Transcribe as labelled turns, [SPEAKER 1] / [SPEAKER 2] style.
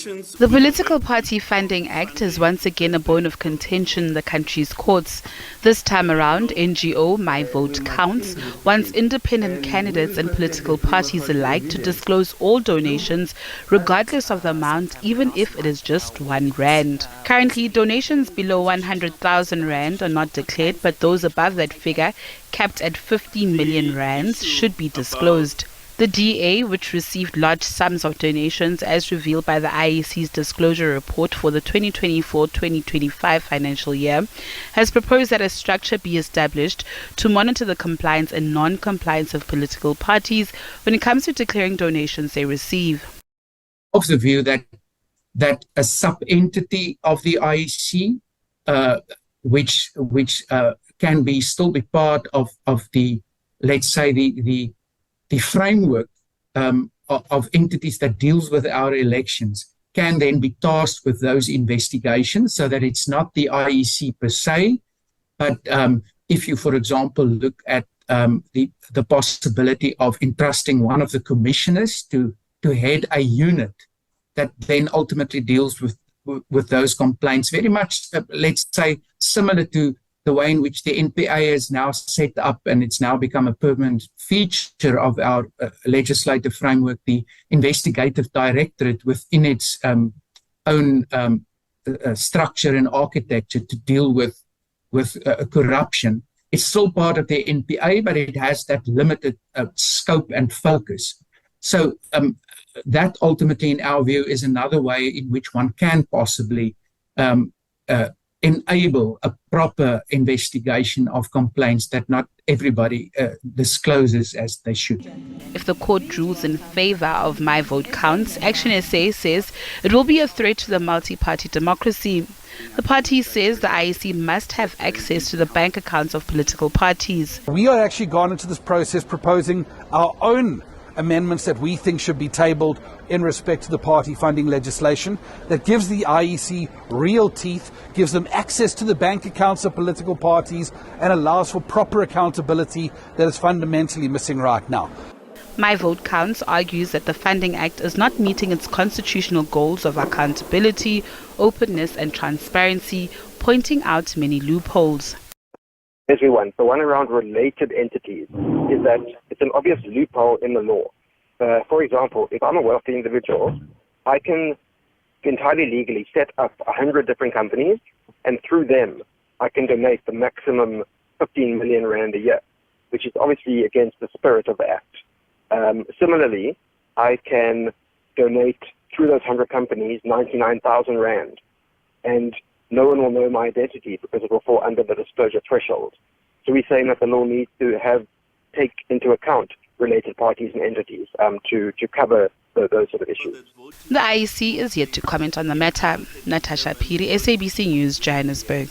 [SPEAKER 1] The Political Party Funding Act is once again a bone of contention in the country's courts. This time around, NGO My Vote Counts wants independent candidates and political parties alike to disclose all donations, regardless of the amount, even if it is just R1. Currently, donations below 100,000 Rand are not declared, but those above that figure, capped at 15 million Rands, should be disclosed. The DA, which received large sums of donations as revealed by the IEC's disclosure report for the 2024-2025 financial year, has proposed that a structure be established to monitor the compliance and non-compliance of political parties when it comes to declaring donations they receive.
[SPEAKER 2] Of the view that a sub-entity of the IEC, which can still be part of the, let's say, the framework of entities that deals with our elections, can then be tasked with those investigations, so that it's not the IEC per se, but if you, for example, look at the possibility of entrusting one of the commissioners to head a unit that then ultimately deals with those complaints, very much, let's say, similar to the way in which the NPA is now set up, and it's now become a permanent feature of our legislative framework, the investigative directorate within its own structure and architecture to deal with corruption. It's still part of the NPA, but it has that limited scope and focus. So that ultimately, in our view, is another way in which one can possibly enable a proper investigation of complaints that not everybody discloses as they should.
[SPEAKER 1] If the court rules in favor of My Vote Counts, ActionSA says it will be a threat to the multi-party democracy. The party says the IEC must have access to the bank accounts of political parties.
[SPEAKER 3] We are actually gone into this process proposing our own amendments that we think should be tabled in respect to the party funding legislation that gives the IEC real teeth, gives them access to the bank accounts of political parties, and allows for proper accountability that is fundamentally missing right now.
[SPEAKER 1] My Vote Counts argues that the Funding Act is not meeting its constitutional goals of accountability, openness and transparency, pointing out many loopholes.
[SPEAKER 4] Everyone. The one around related entities is that it's an obvious loophole in the law. For example, if I'm a wealthy individual, I can entirely legally set up 100 different companies, and through them, I can donate the maximum 15 million Rand a year, which is obviously against the spirit of the Act. Similarly, I can donate through those 100 companies 99,000 Rand, and no one will know my identity because it will fall under the disclosure threshold. So we're saying that the law needs to take into account related parties and entities to cover those sort of issues.
[SPEAKER 1] The IEC is yet to comment on the matter. Natasha Piri, SABC News, Johannesburg.